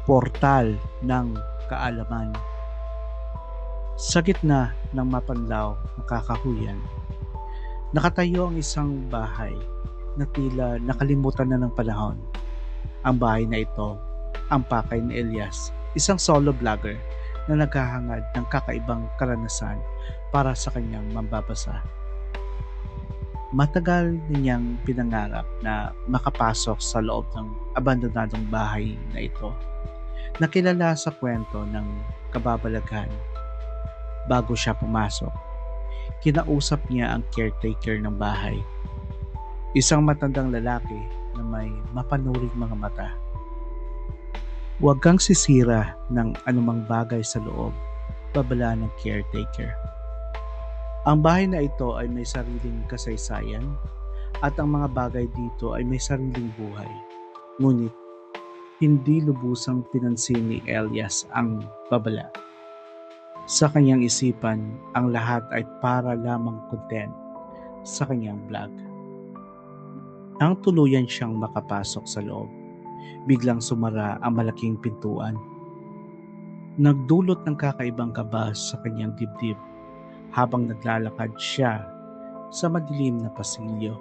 portal ng kaalaman. Sa gitna ng mapanlaw na kakahuyan, nakatayo ang isang bahay na tila nakalimutan na ng panahon. Ang bahay na ito, ang pakay ni Elias, isang solo vlogger na naghahangad ng kakaibang karanasan para sa kanyang mambabasa. Matagal niyang pinangarap na makapasok sa loob ng abandonadong bahay na ito, nakilala sa kwento ng kababalaghan. Bago siya pumasok, kinausap niya ang caretaker ng bahay, isang matandang lalaki na may mapanuring mga mata. Huwag kang sisira ng anumang bagay sa loob, babala ng caretaker. Ang bahay na ito ay may sariling kasaysayan at ang mga bagay dito ay may sariling buhay. Ngunit, hindi lubusang pinansin ni Elias ang babala. Sa kanyang isipan, ang lahat ay para lamang content sa kanyang vlog. Nang tuluyan siyang makapasok sa loob, biglang sumara ang malaking pintuan. Nagdulot ng kakaibang kaba sa kanyang dibdib habang naglalakad siya sa madilim na pasilyo.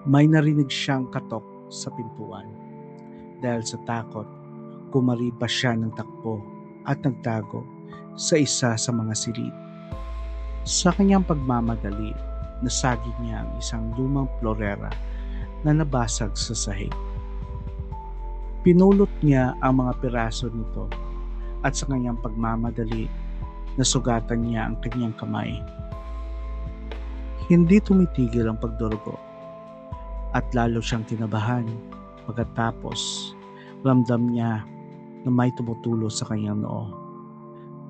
May narinig siyang katok sa pintuan. Dahil sa takot, kumaripa siya ng takbo at nagtago sa isa sa mga silid. Sa kanyang pagmamadali, nasagip niya ang isang lumang florera na nabasag sa sahig. Pinulot niya ang mga piraso nito at sa kanyang pagmamadali, nasugatan niya ang kanyang kamay. Hindi tumitigil ang pagdurugo at lalo siyang kinabahan. Pagkatapos, ramdam niya na may tumutulo sa kanyang noo.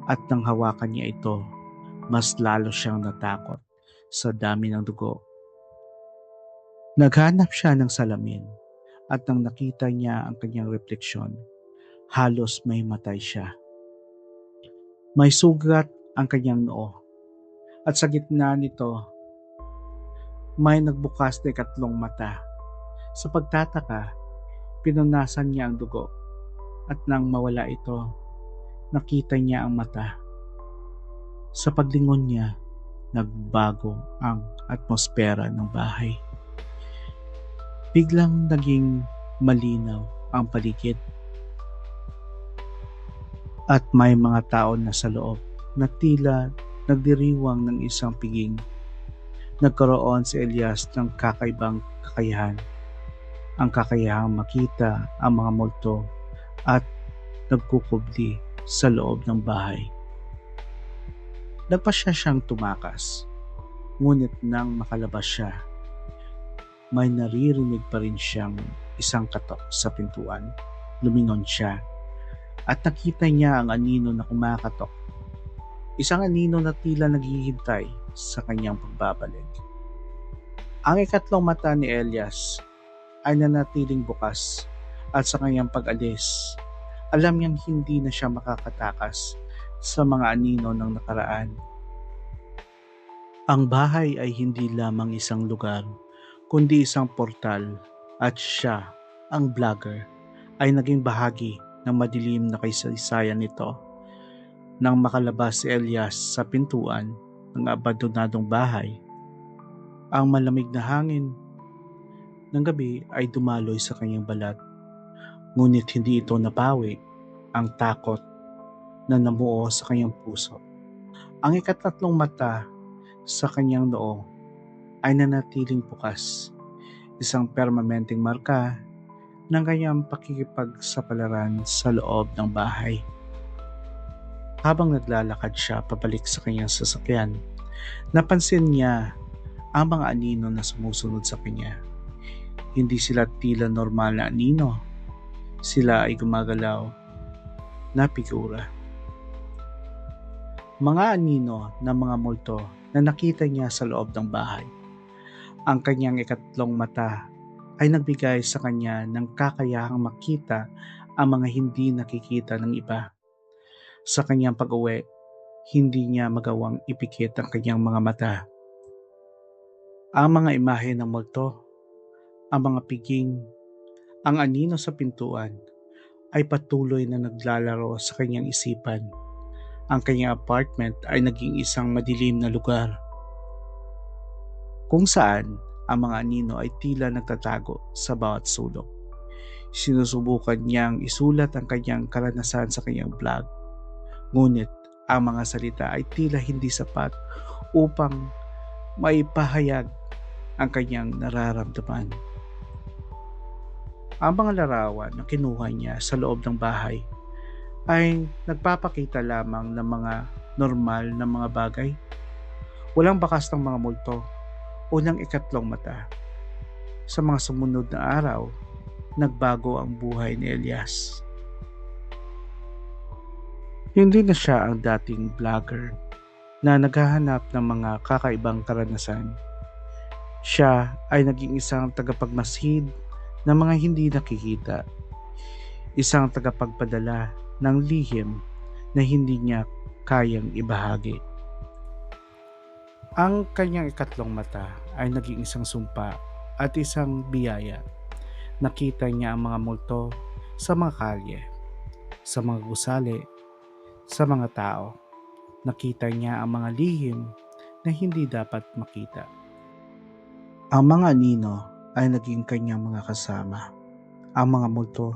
At nang hawakan niya ito, mas lalo siyang natakot sa dami ng dugo. Naghanap siya ng salamin at nang nakita niya ang kanyang refleksyon, halos may matay siya. May sugat ang kanyang noo at sa gitna nito, may nagbukas na ikatlong mata. Sa pagtataka, pinunasan niya ang dugo at nang mawala ito, nakita niya ang mata. Sa paglingon niya, nagbago ang atmosfera ng bahay. Biglang naging malinaw ang paligid. At may mga tao na sa loob na tila nagdiriwang ng isang piging. Nagkaroon si Elias ng kakaibang kakayahan. Ang kakayahang makita ang mga multo at nagkukubli sa loob ng bahay. Nagpasya siyang tumakas, ngunit nang makalabas siya, may naririnig pa rin siyang isang katok sa pintuan. Lumingon siya at nakita niya ang anino na kumakatok. Isang anino na tila naghihintay sa kanyang pagbabalik. Ang ikatlong mata ni Elias ay nanatiling bukas at sa kanyang pag-alis, alam niyang hindi na siya makakatakas sa mga anino ng nakaraan. Ang bahay ay hindi lamang isang lugar, kundi isang portal at siya, ang vlogger, ay naging bahagi ng madilim na kasaysayan nito. Nang makalabas si Elias sa pintuan ng abandonadong bahay, ang malamig na hangin ng gabi ay dumaloy sa kanyang balat. Ngunit hindi ito napawi ang takot na namuo sa kanyang puso. Ang ikatatlong mata sa kanyang noo ay nanatiling bukas, isang permanenteng marka ng kanyang pakikipagsapalaran sa loob ng bahay. Habang naglalakad siya pabalik sa kanyang sasakyan, napansin niya ang mga anino na sumusunod sa kanya. Hindi sila tila normal na anino. Sila ay gumagalaw na figura. Mga anino ng mga multo na nakita niya sa loob ng bahay. Ang kanyang ikatlong mata ay nagbigay sa kanya ng kakayahang makita ang mga hindi nakikita ng iba. Sa kanyang pag-uwi, hindi niya magawang ipikit ang kanyang mga mata. Ang mga imahe ng multo, ang mga piging, ang anino sa pintuan, ay patuloy na naglalaro sa kanyang isipan. Ang kanyang apartment ay naging isang madilim na lugar kung saan ang mga anino ay tila nagtatago sa bawat sulok. Sinusubukan niyang isulat ang kanyang karanasan sa kanyang blog, ngunit ang mga salita ay tila hindi sapat upang maipahayag ang kanyang nararamdaman. Ang mga larawan na kinuha niya sa loob ng bahay ay nagpapakita lamang ng mga normal na mga bagay. Walang bakas ng mga multo o ng ikatlong mata. Sa mga sumunod na araw, nagbago ang buhay ni Elias. Hindi na siya ang dating vlogger na naghahanap ng mga kakaibang karanasan. Siya ay naging isang tagapagmasid ng mga hindi nakikita. Isang tagapagpadala ng lihim na hindi niya kayang ibahagi. Ang kanyang ikatlong mata ay naging isang sumpa at isang biyaya. Nakita niya ang mga multo sa mga kalye, sa mga gusali, sa mga tao. Nakita niya ang mga lihim na hindi dapat makita. Ang mga anino ay naging kanyang mga kasama. Ang mga multo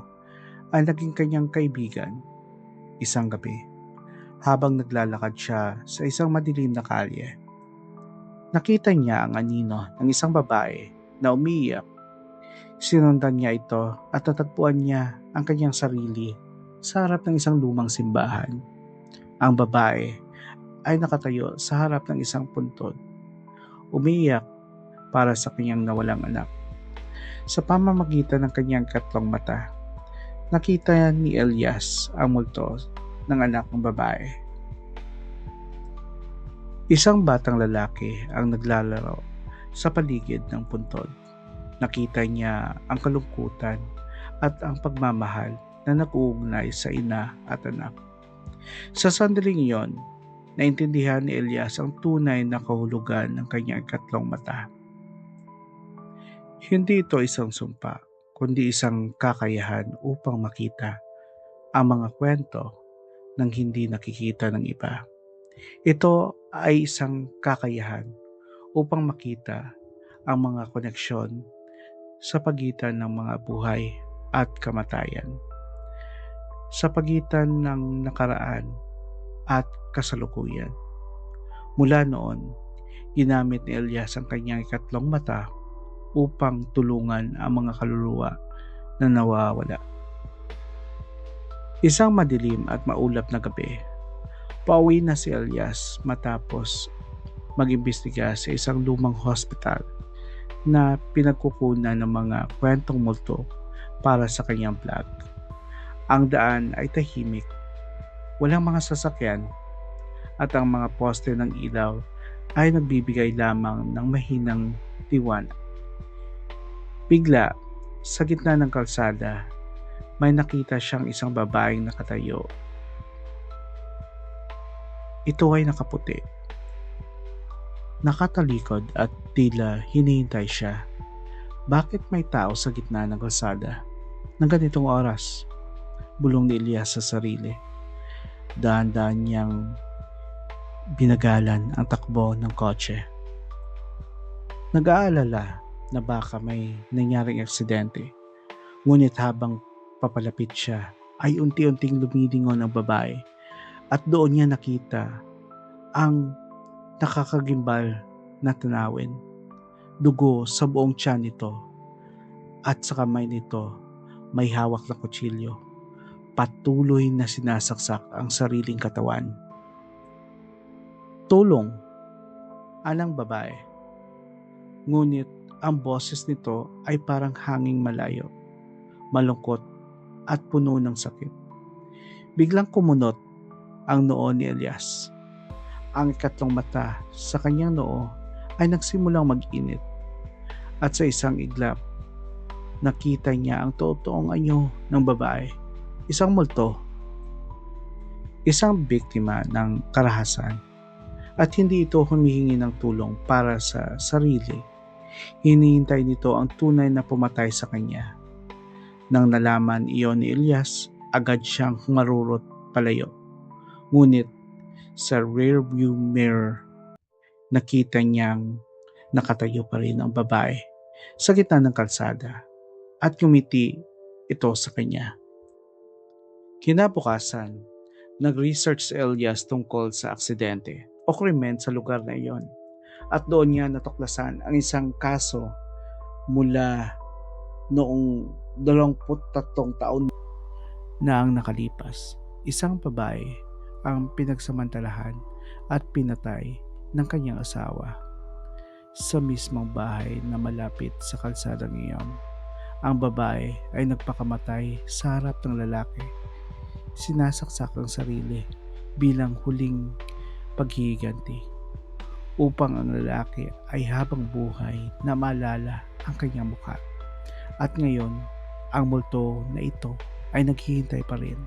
ay naging kanyang kaibigan. Isang gabi, habang naglalakad siya sa isang madilim na kalye, nakita niya ang anino ng isang babae na umiiyak. Sinundan niya ito at natatpuan niya ang kanyang sarili sa harap ng isang lumang simbahan. Ang babae ay nakatayo sa harap ng isang puntod, umiiyak para sa kanyang nawalang anak. Sa pamamagitan ng kanyang katlong mata, nakita ni Elias ang multo ng anak ng babae. Isang batang lalaki ang naglalaro sa paligid ng puntod. Nakita niya ang kalungkutan at ang pagmamahal na nag-uugnay sa ina at anak. Sa sandaling iyon, naintindihan ni Elias ang tunay na kahulugan ng kanyang ikatlong mata. Hindi ito isang sumpa, kundi isang kakayahan upang makita ang mga kwento ng hindi nakikita ng iba. Ito ay isang kakayahan upang makita ang mga koneksyon sa pagitan ng mga buhay at kamatayan, sa pagitan ng nakaraan at kasalukuyan. Mula noon, ginamit ni Elias ang kanyang ikatlong mata upang tulungan ang mga kaluluwa na nawawala. Isang madilim at maulap na gabi, pauwi na si Elias matapos mag-imbestiga sa isang lumang hospital na pinagkukunan ng mga kwentong multo para sa kanyang vlog. Ang daan ay tahimik, walang mga sasakyan, at ang mga poste ng ilaw ay nagbibigay lamang ng mahinang liwanag. Bigla, sa gitna ng kalsada, may nakita siyang isang babaeng nakatayo. Ito ay nakaputi, nakatalikod at tila hinihintay siya. Bakit may tao sa gitna ng kalsada ng ganitong oras? Bulong ni Elias sa sarili. Dahan-dahan niyang binagalan ang takbo ng kotse. Nag-aalala na baka may nangyaring aksidente. Ngunit habang papalapit siya, ay unti-unting lumilingon ang babae. At doon niya nakita ang nakakagimbal na tanawin. Dugo sa buong tiyan nito at sa kamay nito may hawak na kutsilyo. Patuloy na sinasaksak ang sariling katawan. Tulong, anang babae. Ngunit ang boses nito ay parang hanging malayo, malungkot at puno ng sakit. Biglang kumunot ang noo ni Elias. Ang ikatlong mata sa kanyang noo ay nagsimulang mag-init at sa isang iglap, nakita niya ang totoong anyo ng babae. Isang multo, isang biktima ng karahasan, at hindi ito humihingi ng tulong para sa sarili. Hinihintay nito ang tunay na pumatay sa kanya. Nang nalaman iyon ni Elias, agad siyang humarurot palayo. Ngunit sa rearview mirror, nakita niyang nakatayo pa rin ang babae sa gitna ng kalsada at ngumiti ito sa kanya. Kinabukasan, nag-research si Elias tungkol sa aksidente o krimen sa lugar na iyon at doon niya natuklasan ang isang kaso mula noong 23 taon na ang nakalipas. Isang babae ang pinagsamantalahan at pinatay ng kanyang asawa sa mismong bahay na malapit sa kalsadang iyon. Ang babae ay nagpakamatay sa harap ng lalaki. Sinasaksak ang sarili bilang huling paghihiganti upang ang lalaki ay habang buhay na maalala ang kanyang mukha. At ngayon, ang multo na ito ay naghihintay pa rin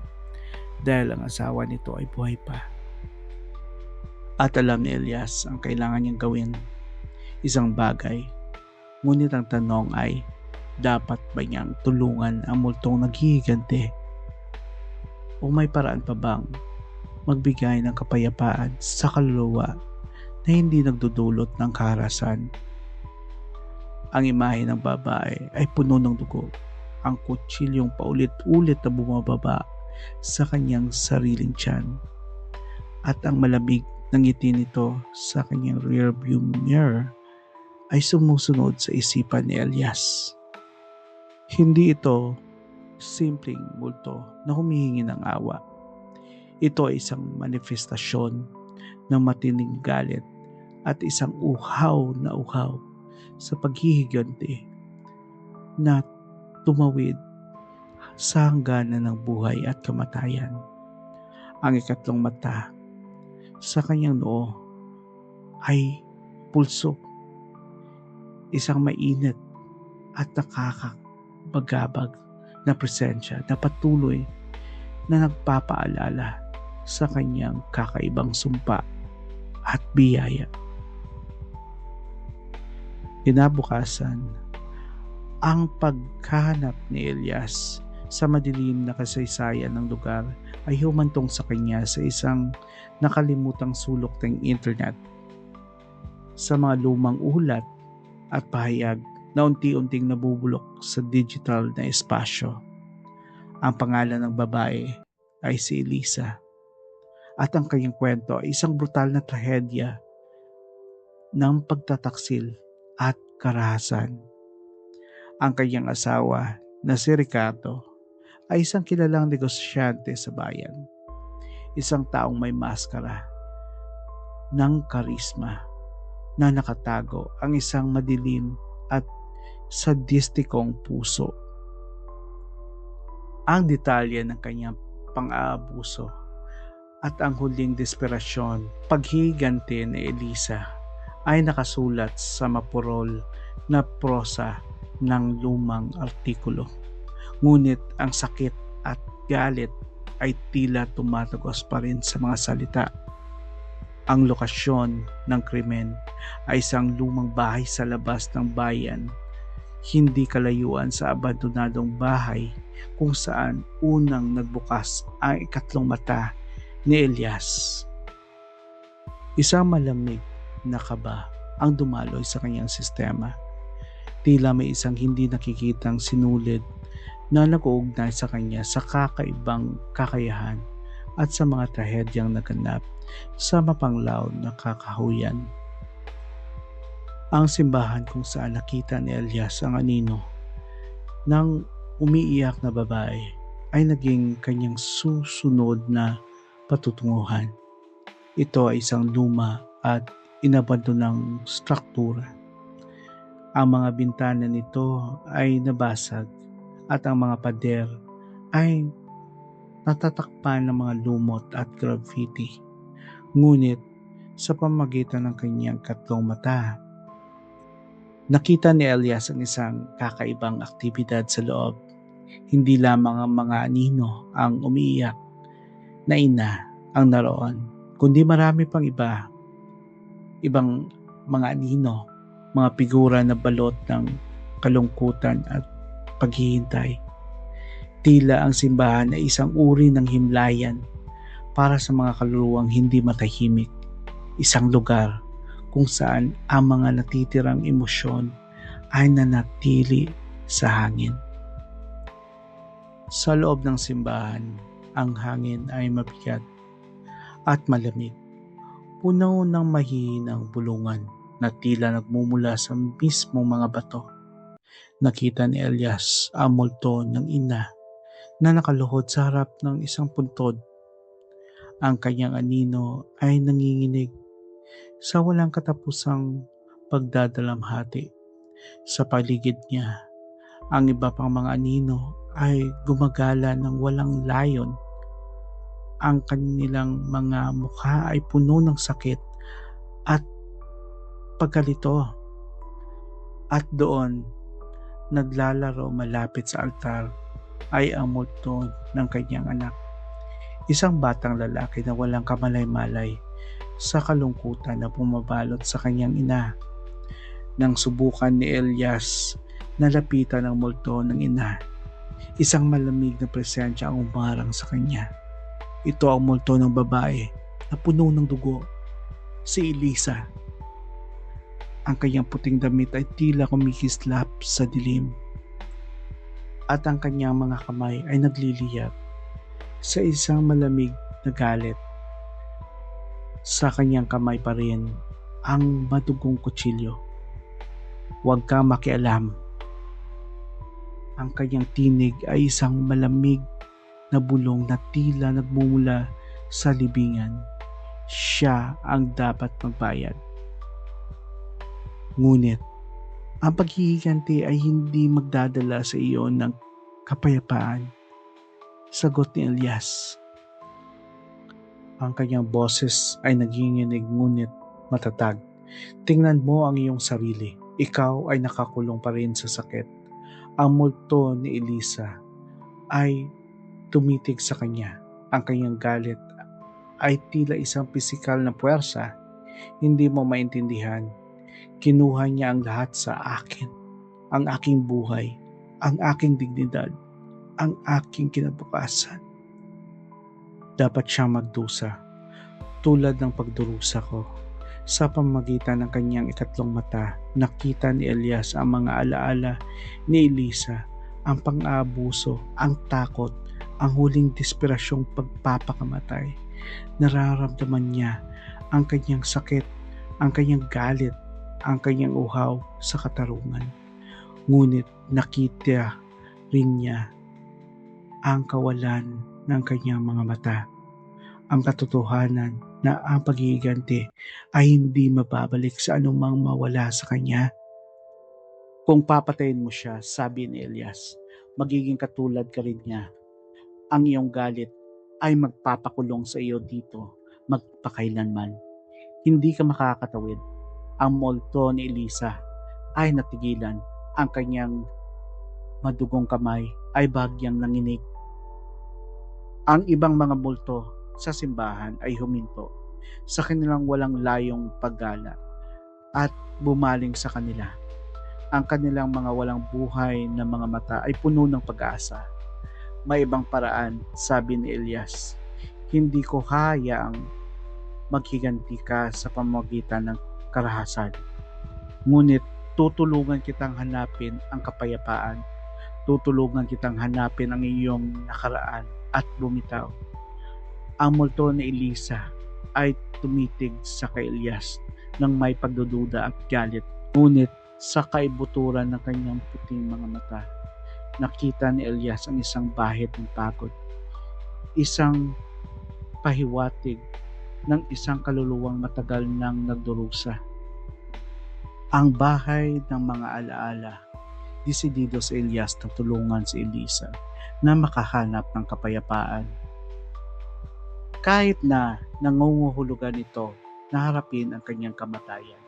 dahil ang asawa nito ay buhay pa. At alam ni Elias ang kailangan niyang gawin, isang bagay. Ngunit ang tanong ay, dapat ba niyang tulungan ang multong naghihiganti? O may paraan pa bang magbigay ng kapayapaan sa kaluluwa na hindi nagdudulot ng kaharasan? Ang imahe ng babae ay puno ng dugo. Ang kutsilyong paulit-ulit na bumababa sa kanyang sariling tiyan. At ang malamig ng ngiti nito sa kanyang rearview mirror ay sumusunod sa isipan ni Elias. Hindi ito simpleng multo na humihingi ng awa. Ito ay isang manifestasyon ng matinding galit at isang uhaw sa paghihiganti na tumawid sa hangganan ng buhay at kamatayan. Ang ikatlong mata sa kanyang noo ay pulso, isang mainit at nakakabagabag na presensya na patuloy na nagpapaalala sa kanyang kakaibang sumpa at biyaya. Kinabukasan, ang paghahanap ni Elias sa madilim na kasaysayan ng lugar ay humantong sa kanya sa isang nakalimutang sulok ng internet. Sa mga lumang ulat at pahayag na unti-unting nabubulok sa digital na espasyo. Ang pangalan ng babae ay si Elisa at ang kanyang kwento ay isang brutal na trahedya ng pagtataksil at karahasan. Ang kanyang asawa na si Ricardo ay isang kilalang negosyante sa bayan. Isang taong may maskara ng karisma na nakatago ang isang madilim at sadistikong puso. Ang detalye ng kanyang pang-aabuso at ang huling desperasyon, paghihiganti ni Elisa ay nakasulat sa mapurol na prosa ng lumang artikulo. Ngunit ang sakit at galit ay tila tumatagos pa rin sa mga salita. Ang lokasyon ng krimen ay isang lumang bahay sa labas ng bayan, hindi kalayuan sa abandonadong bahay kung saan unang nagbukas ang ikatlong mata ni Elias. Isang malamig na kaba ang dumaloy sa kanyang sistema. Tila may isang hindi nakikitang sinulid na nag-uugnay sa kanya sa kakaibang kakayahan at sa mga trahedyang naganap sa mapanglaw na kakahuyan. Ang simbahan kung saan nakita ni Elias ang anino ng umiiyak na babae ay naging kanyang susunod na patutunguhan. Ito ay isang luma at inabandonang struktura. Ang mga bintana nito ay nabasag at ang mga pader ay natatakpan ng mga lumot at graffiti. Ngunit sa pamamagitan ng kanyang katlong mata, nakita ni Elias ang isang kakaibang aktibidad sa loob. Hindi lamang ang mga anino ang umiiyak na ina ang naroon, kundi marami pang ibang mga anino, mga figura na balot ng kalungkutan at paghihintay. Tila ang simbahan ay isang uri ng himlayan para sa mga kaluluwang hindi matahimik. Isang lugar kung saan ang mga natitirang emosyon ay nanatili sa hangin. Sa loob ng simbahan, ang hangin ay mabigat at malamig. Puno ng mahihinang bulungan na tila nagmumula sa mismong mga bato. Nakita ni Elias ang multo ng ina na nakaluhod sa harap ng isang puntod. Ang kanyang anino ay nanginginig sa walang katapusang pagdadalamhati. Sa paligid niya, ang iba pang mga anino ay gumagala ng walang layon. Ang kanilang mga mukha ay puno ng sakit at pagkalito. At doon, naglalaro malapit sa altar ay ang multo ng kanyang anak. Isang batang lalaki na walang kamalay-malay sa kalungkutan na bumabalot sa kanyang ina. Nang subukan ni Elias na lapitan ang multo ng ina, isang malamig na presensya ang umarang sa kanya. Ito ang multo ng babae na puno ng dugo, si Elisa. Ang kanyang puting damit ay tila kumikislap sa dilim at ang kanyang mga kamay ay nagliliyab sa isang malamig na galit. Sa kanyang kamay pa rin ang madugong kutsilyo. Huwag kang makialam. Ang kanyang tinig ay isang malamig na bulong na tila nagmumula sa libingan. Siya ang dapat magbayad. Ngunit, ang paghihiganti ay hindi magdadala sa iyo ng kapayapaan. Sagot ni Elias. Ang kanyang boses ay naginginig ngunit matatag. Tingnan mo ang iyong sarili. Ikaw ay nakakulong pa rin sa sakit. Ang multo ni Elisa ay tumitig sa kanya. Ang kanyang galit ay tila isang pisikal na puwersa. Hindi mo maintindihan. Kinuha niya ang lahat sa akin. Ang aking buhay, ang aking dignidad, ang aking kinabukasan. Dapat siyang magdusa, tulad ng pagdurusa ko. Sa pamamagitan ng kanyang ikatlong mata, nakita ni Elias ang mga alaala ni Elisa, ang pang-aabuso, ang takot, ang huling desperasyong pagpapakamatay. Nararamdaman niya ang kanyang sakit, ang kanyang galit, ang kanyang uhaw sa katarungan. Ngunit nakita rin niya ang kawalan ng kanyang mga mata, ang katotohanan na ang paghihiganti ay hindi mababalik sa anumang mawala sa kanya. Kung papatayin mo siya, sabi ni Elias, magiging katulad ka rin niya. Ang iyong galit ay magpapakulong sa iyo dito magpakailanman. Hindi ka makakatawid. Ang multo ni Elisa ay natigilan. Ang kanyang madugong kamay ay bagyang nanginig. Ang ibang mga multo sa simbahan ay huminto sa kanilang walang layong paggala at bumaling sa kanila. Ang kanilang mga walang buhay na mga mata ay puno ng pag-asa. May ibang paraan, sabi ni Elias. Hindi ko hayaang maghiganti ka sa pamamagitan ng karahasan. Ngunit tutulungan kitang hanapin ang kapayapaan. Tutulungan kitang hanapin ang iyong nakaraan at bumitaw. Ang multo ni Elisa ay tumitig sa kay Elias nang may pagdududa at galit. Ngunit sa kaibuturan ng kanyang puting mga mata, nakita ni Elias ang isang bahid ng pagod. Isang pahiwatig ng isang kaluluwang matagal nang nagdurusa. Ang bahay ng mga alaala. Desidido si Elias na tulungan si Elisa na makahanap ng kapayapaan. Kahit na nangunguhulugan ito na harapin ang kanyang kamatayan.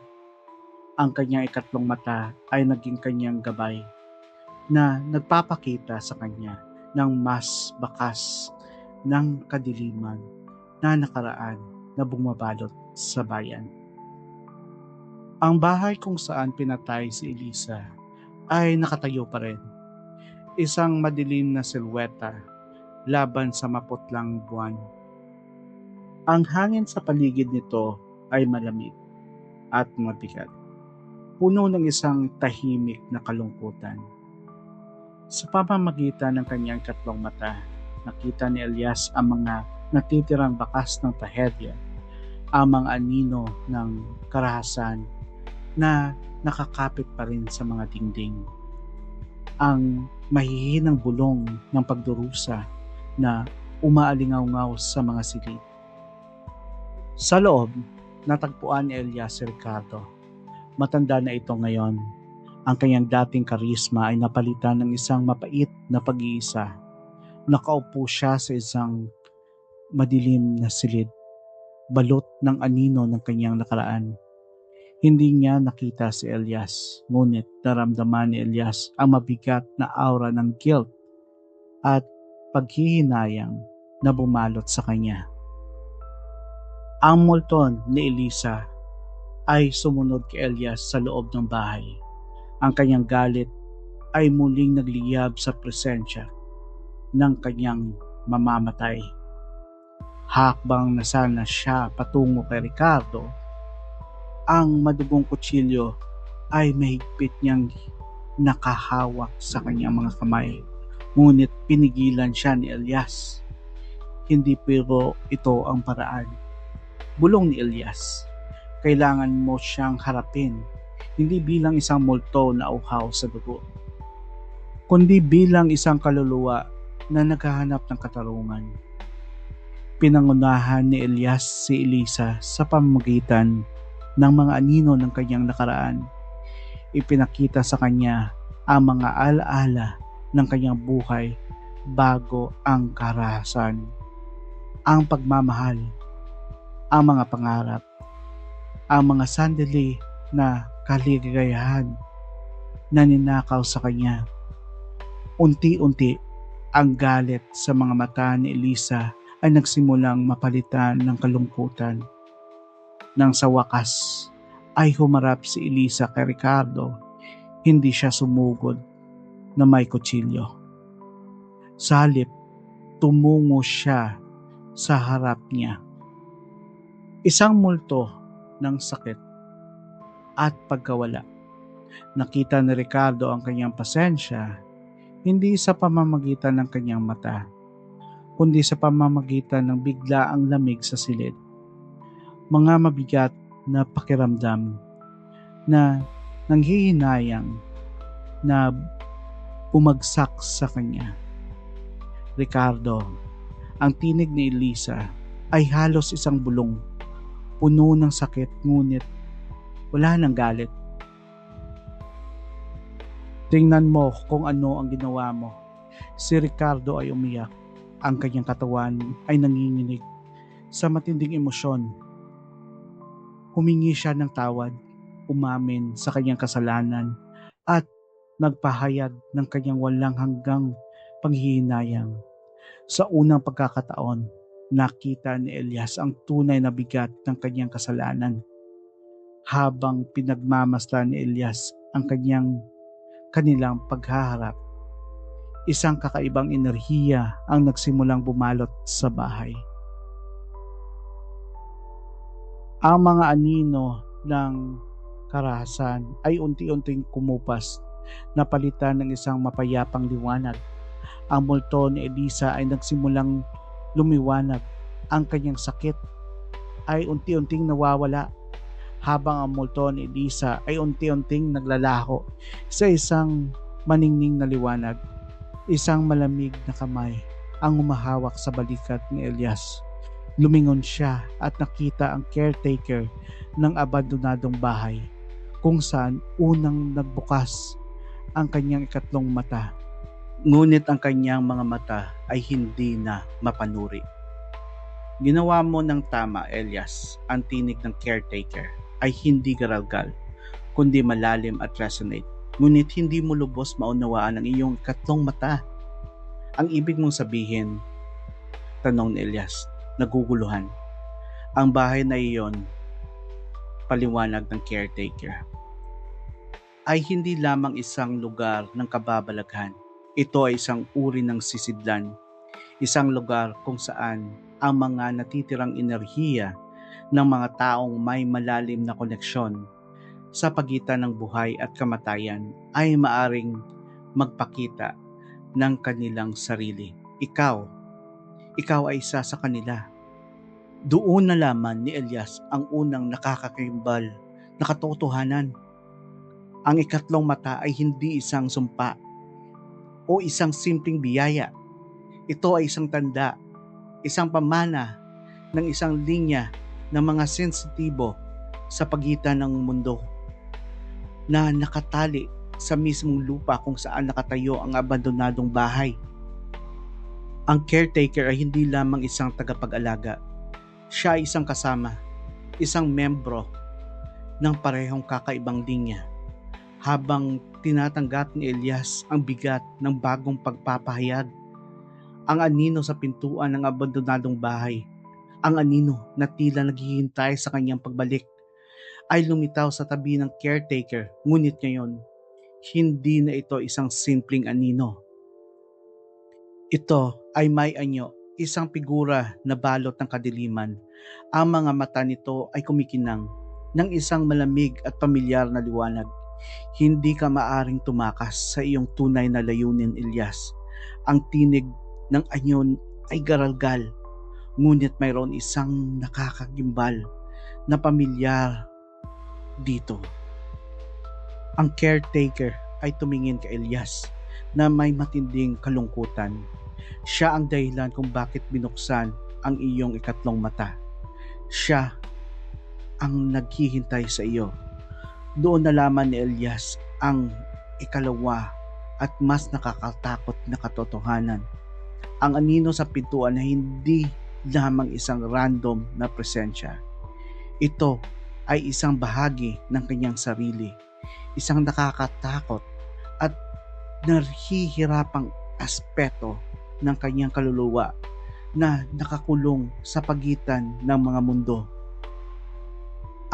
Ang kanyang ikatlong mata ay naging kanyang gabay na nagpapakita sa kanya ng mas bakas ng kadiliman na nakaraan na bumabalot sa bayan. Ang bahay kung saan pinatay si Elisa ay nakatayo pa rin. isang madilim na silweta laban sa maputlang buwan. Ang hangin sa paligid nito ay malamig at mabigat, puno ng isang tahimik na kalungkutan. Sa pamamagitan ng kanyang tatlong mata, nakita ni Elias ang mga natitirang bakas ng trahedya, ang mga anino ng karahasan na nakakapit pa rin sa mga dingding, ang mahihinang bulong ng pagdurusa na umaalingaw-ngaw sa mga silid. Sa loob, natagpuan ni Elias si Ricardo. Matanda na ito ngayon. Ang kanyang dating karisma ay napalitan ng isang mapait na pag-iisa. Nakaupo siya sa isang madilim na silid, balot ng anino ng kanyang nakaraan. Hindi niya nakita si Elias, ngunit naramdaman ni Elias ang mabigat na aura ng guilt at paghihinayang na bumalot sa kanya. Ang multon ni Elisa ay sumunod kay Elias sa loob ng bahay. Ang kanyang galit ay muling nagliyab sa presensya ng kanyang mamamatay. Hakbang na sana siya patungo kay Ricardo, ang madugong kutsilyo ay mahigpit niyang nakahawak sa kanyang mga kamay. Ngunit pinigilan siya ni Elias. Hindi pero ito ang paraan. Bulong ni Elias, kailangan mo siyang harapin, hindi bilang isang multo na uhaw sa dugo, kundi bilang isang kaluluwa na naghahanap ng katarungan. Pinangunahan ni Elias si Elisa sa pamamagitan ng mga anino ng kanyang nakaraan. Ipinakita sa kanya ang mga alaala ng kanyang buhay bago ang karahasan, ang pagmamahal, ang mga pangarap, ang mga sandali na kaligayahan na ninakaw sa kanya. Unti-unti, ang galit sa mga mata ni Elisa ay nagsimulang mapalitan ng kalungkutan. Nang sa wakas ay humarap si Elisa kay Ricardo, hindi siya sumugod na may kutsilyo. Sa halip, tumungo siya sa harap niya. Isang multo ng sakit at pagkawala. Nakita ni Ricardo ang kanyang pasensya, hindi sa pamamagitan ng kanyang mata, kundi sa pamamagitan ng biglaang lamig sa silid. Mga mabigat na pakiramdam na nanghihinayang na bumagsak sa kanya. Ricardo, ang tinig ni Elisa ay halos isang bulong, puno ng sakit ngunit wala ng galit. Tingnan mo kung ano ang ginawa mo. Si Ricardo ay umiyak. Ang kanyang katawan ay nanginginig sa matinding emosyon. Humingi siya ng tawad, umamin sa kanyang kasalanan at nagpahayag ng kanyang walang hanggang panghihinayang. Sa unang pagkakataon, nakita ni Elias ang tunay na bigat ng kanyang kasalanan. Habang pinagmamasdan ni Elias ang kanilang paghaharap, isang kakaibang enerhiya ang nagsimulang bumalot sa bahay. Ang mga anino ng karahasan ay unti-unting kumupas, napalitan ng isang mapayapang liwanag. Ang multo ni Elisa ay nagsimulang lumiwanag. Ang kanyang sakit ay unti-unting nawawala, habang ang multo ni Elisa ay unti-unting naglalaho sa isang maningning na liwanag. Isang malamig na kamay ang humahawak sa balikat ni Elias. Lumingon siya at nakita ang caretaker ng abandonadong bahay, kung saan unang nagbukas ang kanyang ikatlong mata. Ngunit ang kanyang mga mata ay hindi na mapanuri. Ginawa mo ng tama, Elias. Ang tinig ng caretaker ay hindi garalgal, kundi malalim at resonate. Ngunit hindi mo lubos maunawaan ang iyong ikatlong mata. Ang ibig mong sabihin, tanong ni Elias, naguguluhan. Ang bahay na iyon, paliwanag ng caretaker, ay hindi lamang isang lugar ng kababalaghan. Ito ay isang uri ng sisidlan, isang lugar kung saan ang mga natitirang enerhiya ng mga taong may malalim na koneksyon sa pagitan ng buhay at kamatayan ay maaring magpakita ng kanilang sarili. Ikaw ay isa sa kanila. Doon nalaman ni Elias ang unang nakakakimbal na katotohanan. Ang ikatlong mata ay hindi isang sumpa o isang simpleng biyaya. Ito ay isang tanda, isang pamana ng isang linya ng mga sensitibo sa pagitan ng mundo na nakatali sa mismong lupa kung saan nakatayo ang abandonadong bahay. Ang caretaker ay hindi lamang isang tagapag-alaga. Siya ay isang kasama, isang membro ng parehong kakaibang linya. Habang tinatanggap ni Elias ang bigat ng bagong pagpapahayag, ang anino sa pintuan ng abandonadong bahay, ang anino na tila naghihintay sa kanyang pagbalik, ay lumitaw sa tabi ng caretaker. Ngunit ngayon, hindi na ito isang simpleng anino. Ito ay may anyo, isang figura na balot ng kadiliman. Ang mga mata nito ay kumikinang ng isang malamig at pamilyar na liwanag. Hindi ka maaring tumakas sa iyong tunay na layunin, Elias. Ang tinig ng anyon ay garalgal, ngunit mayroon isang nakakagimbal na pamilyar dito. Ang caretaker ay tumingin kay Elias na may matinding kalungkutan. Siya ang dahilan kung bakit binuksan ang iyong ikatlong mata. Siya ang naghihintay sa iyo. Doon nalaman ni Elias ang ikalawa at mas nakakatakot na katotohanan. Ang anino sa pintuan na hindi lamang isang random na presensya. Ito ay isang bahagi ng kanyang sarili, isang nakakatakot at nahihirapang aspeto ng kanyang kaluluwa na nakakulong sa pagitan ng mga mundo.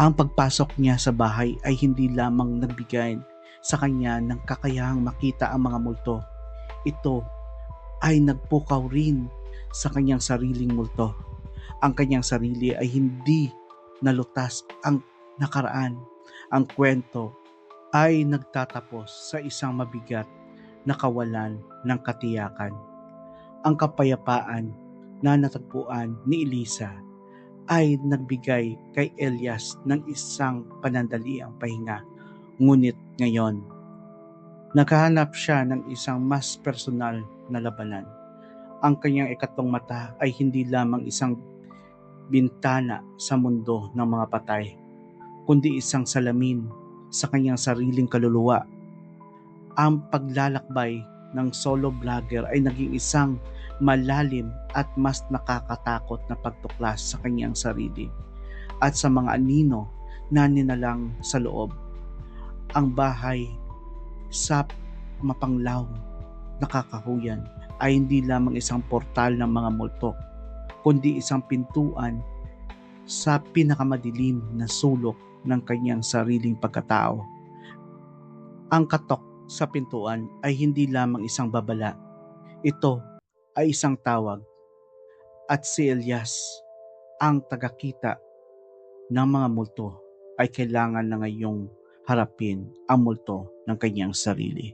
Ang pagpasok niya sa bahay ay hindi lamang nagbigay sa kanya ng kakayahang makita ang mga multo. Ito ay nagpukaw rin sa kanyang sariling multo. Ang kanyang sarili ay hindi nalutas ang nakaraan. Ang kwento ay nagtatapos sa isang mabigat na kawalan ng katiyakan. Ang kapayapaan na natagpuan ni Elisa ay nagbigay kay Elias ng isang panandaliang pahinga. Ngunit ngayon, naghahanap siya ng isang mas personal na labanan. Ang kanyang ikatlong mata ay hindi lamang isang bintana sa mundo ng mga patay, kundi isang salamin sa kanyang sariling kaluluwa. Ang paglalakbay ng solo vlogger ay naging isang malalim at mas nakakatakot na pagtuklas sa kanyang sarili at sa mga anino na ninalang sa loob. Ang bahay sa mapanglaw na kakahuyan ay hindi lamang isang portal ng mga multo, kundi isang pintuan sa pinakamadilim na sulok ng kanyang sariling pagkatao. Ang katok sa pintuan ay hindi lamang isang babala. Ito ay isang tawag, at si Elias, ang tagakita ng mga multo, ay kailangan na ngayong harapin ang multo ng kanyang sarili.